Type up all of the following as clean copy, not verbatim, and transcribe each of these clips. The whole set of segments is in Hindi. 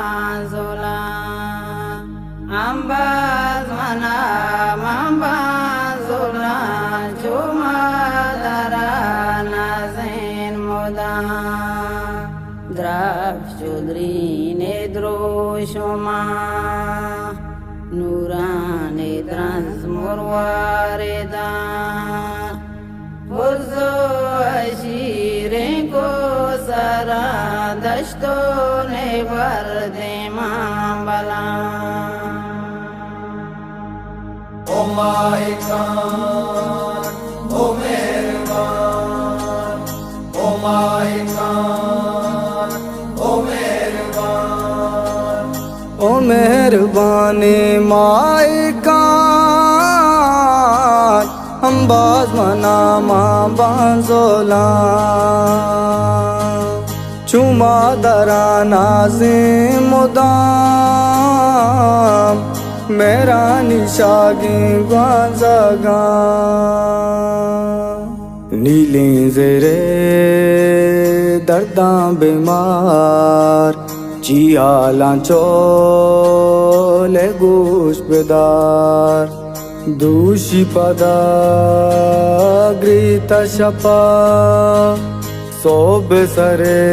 banzola ambaz mana mambanzola cuma darana zen moda द्राफ Chaudhary ने द्रोशोमा नूराने त्रंस मुरवारेदा फुजो अशीरे को सारा दश्तों ने भर दे मांबला ओ माहिकान ओ मेहरबान ओ माहिकान ओ मेहरबानी माइकान अंबाज मना मां बांजोला चुमा दरा नाज़िम मुदाम मेरा निशागी बांजगा नीली ज़ेरे दर्दां बीमार चियाला चोले गोश बेदार दूषी पदा ग्रीता शपा सोब सरे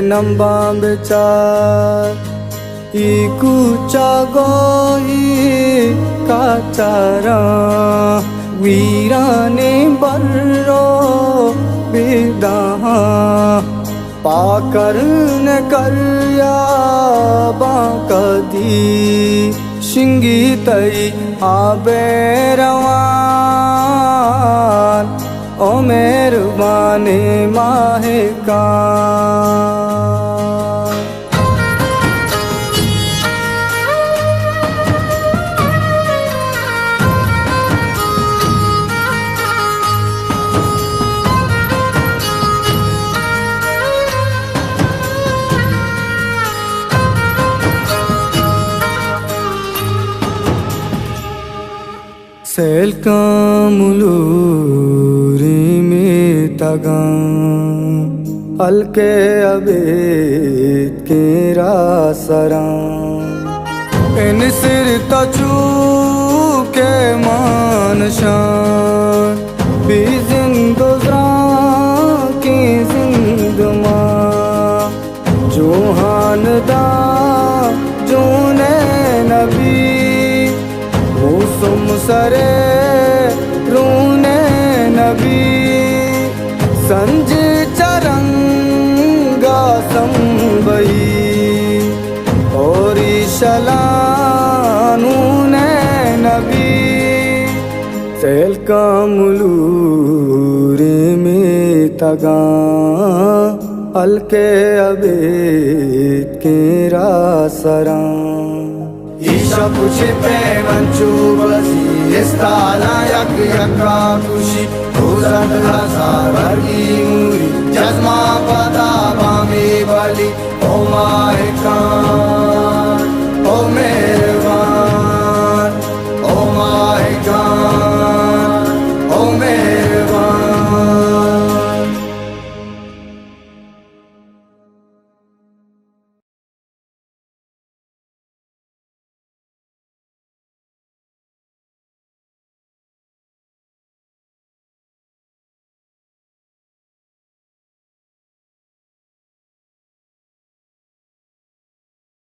नंबा बेचार इकू चागोई काचारा वीराने बर्रो बेदा पाकर न करया बाकदी शिंगी तई आबे रवान ओ मेहरबानी माहिकान सेल कामुलूरी में तगा हल्के अबेद के रासरा इन सिर तचू के मानशान भी जिंदुज़रा की जिंदमा जोहान दा जोने नबी मौसम सरे रूने नबी संज चरंगा संबई और शलानूने नबी सेल कामुलूरे में तगा हल्के अबेद के रासरा ईशा पुछे प्रेमंचू बसी इस्ताला यक यका खुशी हुज़न हज़ार की मूरी जज़्मा पदा बामी बली ओ माहिका